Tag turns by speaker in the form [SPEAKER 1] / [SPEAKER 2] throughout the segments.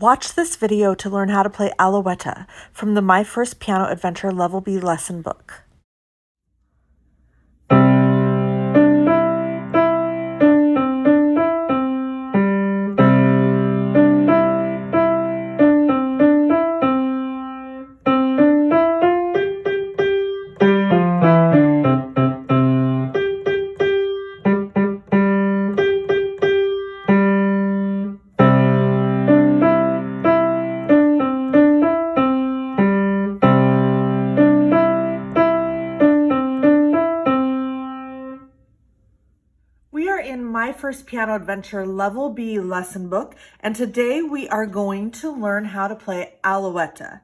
[SPEAKER 1] Watch this video to learn how to play Alouette from the My First Piano Adventure Level B lesson book. We are in My First Piano Adventure Level B lesson book, and today we are going to learn how to play Alouette.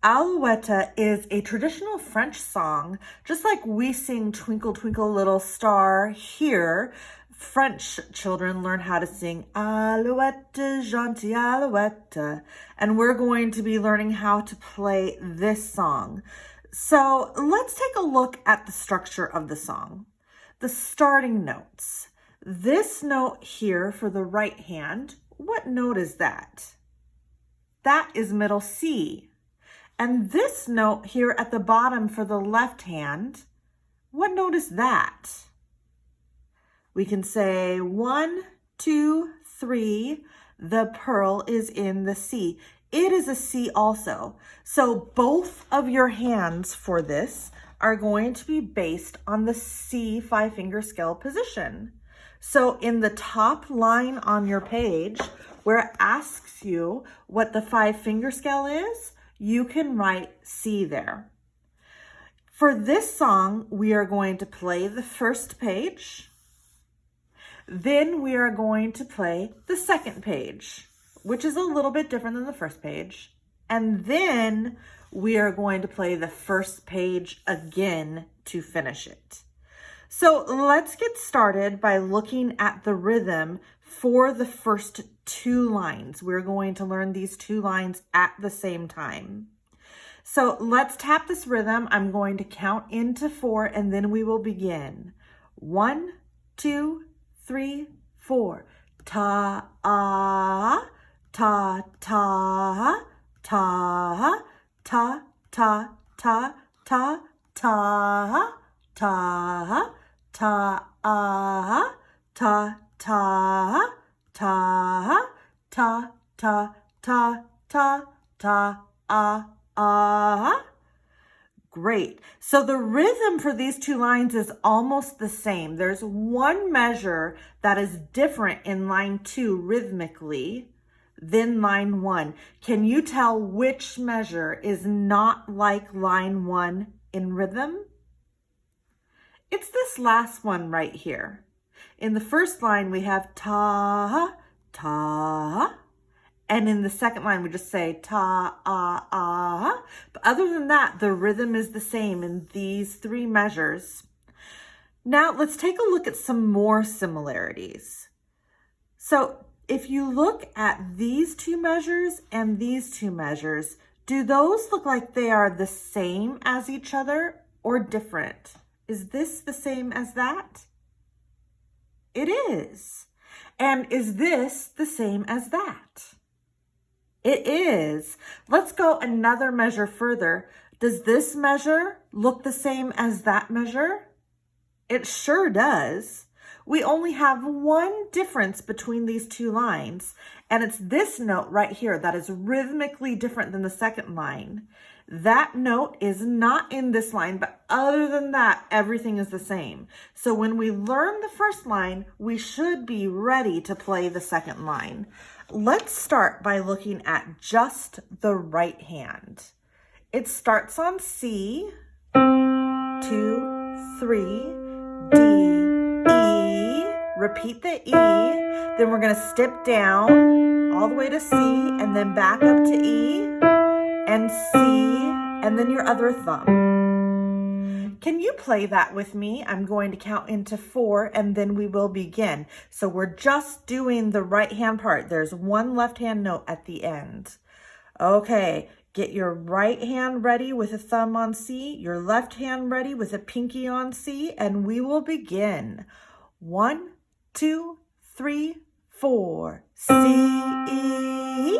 [SPEAKER 1] Alouette is a traditional French song, just like we sing Twinkle Twinkle Little Star here. French children learn how to sing Alouette, gentille Alouette, and we're going to be learning how to play this song. So let's take a look at the structure of the song. The starting notes. This note here for the right hand, what note is that? That is middle C. And this note here at the bottom for the left hand, what note is that? We can say 1, 2, 3, the pearl is in the C. It is a C also. So both of your hands for this are going to be based on the C 5-finger scale position. So in the top line on your page, where it asks you what the 5-finger scale is, you can write C there. For this song, we are going to play the first page. Then we are going to play the second page, which is a little bit different than the first page. And then we are going to play the first page again to finish it. So let's get started by looking at the rhythm for the first 2 lines. We're going to learn these 2 lines at the same time. So let's tap this rhythm. I'm going to count into 4 and then we will begin. 1, 2, 3, 4. Ta, ah, ta, ta, ta, ta, ta, ta, ta, ta, ta, ta, ah, ta, ta, ta, ta, ta, ta, ta, ta, ah. Great. So the rhythm for these 2 lines is almost the same. There's one measure that is different in line 2 rhythmically than line 1. Can you tell which measure is not like line 1 in rhythm? It's this last one right here. In the first line, we have ta, ta, and in the second line, we just say ta, ah, ah. But other than that, the rhythm is the same in these 3 measures. Now, let's take a look at some more similarities. So, if you look at these 2 measures and these 2 measures, do those look like they are the same as each other or different? Is this the same as that? It is. And is this the same as that? It is. Let's go another measure further. Does this measure look the same as that measure? It sure does. We only have one difference between these 2 lines, and it's this note right here that is rhythmically different than the second line. That note is not in this line, but other than that, everything is the same. So when we learn the first line, we should be ready to play the second line. Let's start by looking at just the right hand. It starts on C, 2, 3, D, E, repeat the E, then we're gonna step down all the way to C and then back up to E and C and then your other thumb. Can you play that with me? I'm going to count into 4 and then we will begin. So we're just doing the right hand part. There's one left hand note at the end. Okay, get your right hand ready with a thumb on C, your left hand ready with a pinky on C, and we will begin. 1, 2, 3, 4. C, E,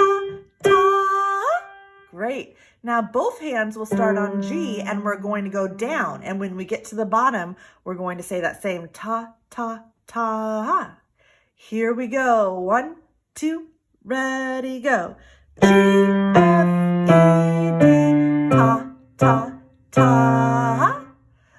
[SPEAKER 1] Great. Now both hands will start on G and we're going to go down. And when we get to the bottom, we're going to say that same ta, ta, ta. Here we go. 1, 2, ready, go. G, F, E, D, ta, ta, ta.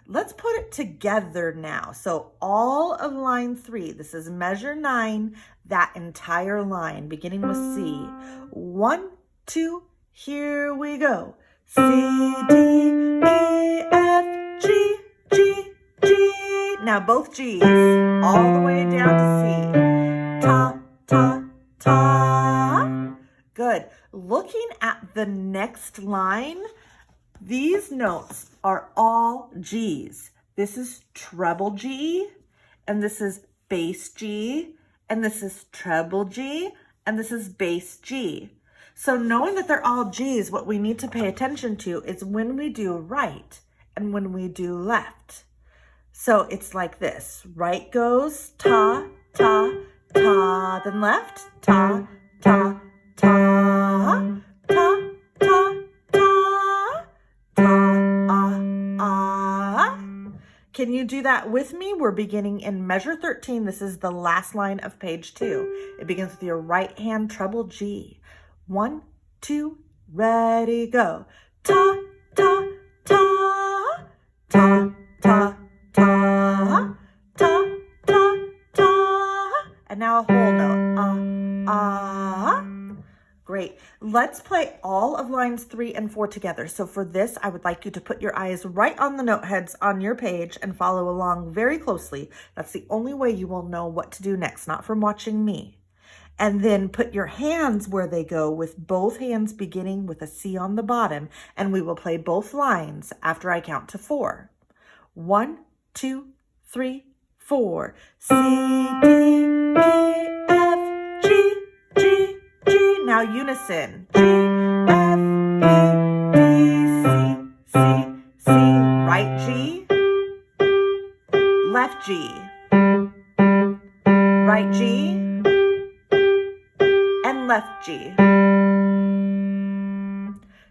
[SPEAKER 1] Let's put it together now. So all of line 3, this is measure 9, that entire line beginning with C. 1, 2, here we go. C, D, E, F, G, G, G. Now both G's all the way down to C. Ta, ta, ta. Good. Looking at the next line, these notes are all G's. This is treble G, and this is bass G, and this is treble G, and this is bass G. So knowing that they're all G's, what we need to pay attention to is when we do right and when we do left. So it's like this. Right goes ta, ta, ta, then left, ta, ta, ta, ta, ta, ta, ta, ah. Can you do that with me? We're beginning in measure 13. This is the last line of page 2. It begins with your right hand treble G. 1, 2, ready, go. Ta, ta, ta, ta, ta, ta, ta, ta, ta. And now a whole note. Ah. Great. Let's play all of lines 3 and 4 together. So for this, I would like you to put your eyes right on the note heads on your page and follow along very closely. That's the only way you will know what to do next, not from watching me. And then put your hands where they go, with both hands beginning with a C on the bottom, and we will play both lines after I count to 4. 1, 2, 3, 4. C, D, E, F, G, G, G. Now unison. G, F, E, D, C, C, C. Right G, left G, right G, and left G.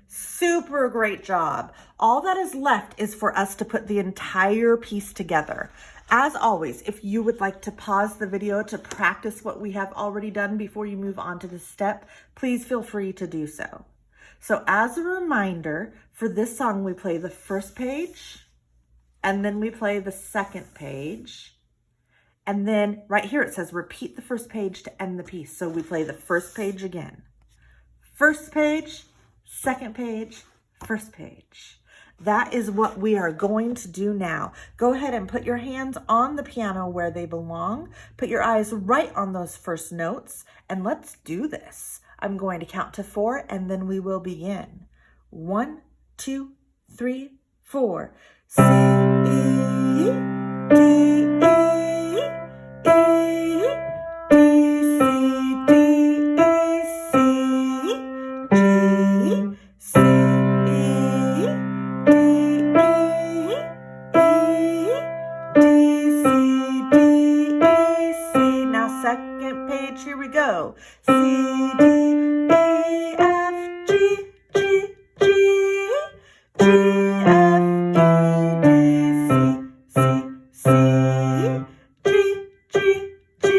[SPEAKER 1] Super great job. All that is left is for us to put the entire piece together. As always, if you would like to pause the video to practice what we have already done before you move on to this step, please feel free to do so. So as a reminder, for this song, we play the first page, and then we play the second page. And then right here, it says repeat the first page to end the piece. So we play the first page again. First page, second page, first page. That is what we are going to do now. Go ahead and put your hands on the piano where they belong. Put your eyes right on those first notes, and let's do this. I'm going to count to 4, and then we will begin. 1, 2, 3, 4. C, E, D, E, E, D, C, D, E, C, G, C, E, D, E, E, D, C, D, E, C. Now second page, here we go. C, D, E, F, G, G, G, G, F, E, D, C, C, C, G, G, G, G,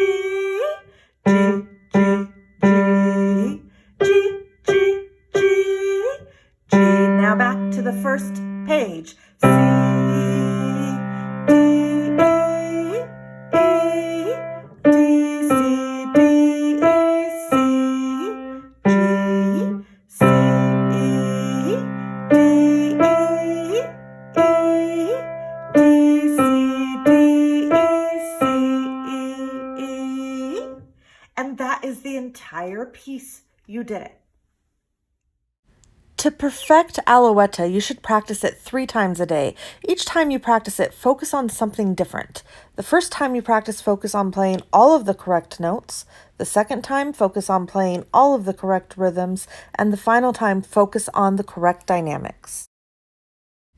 [SPEAKER 1] G, G, G, G, G, G. Now back to the first page. C, D, E, E, D, C, D, E, C, G, C, E, D, E, E, D, C, D, E, C, E, E. And that is the entire piece. You did it. To perfect Alouette, you should practice it 3 times a day. Each time you practice it, focus on something different. The first time you practice, focus on playing all of the correct notes. The second time, focus on playing all of the correct rhythms. And the final time, focus on the correct dynamics.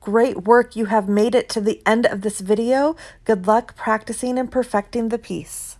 [SPEAKER 1] Great work. You have made it to the end of this video. Good luck practicing and perfecting the piece.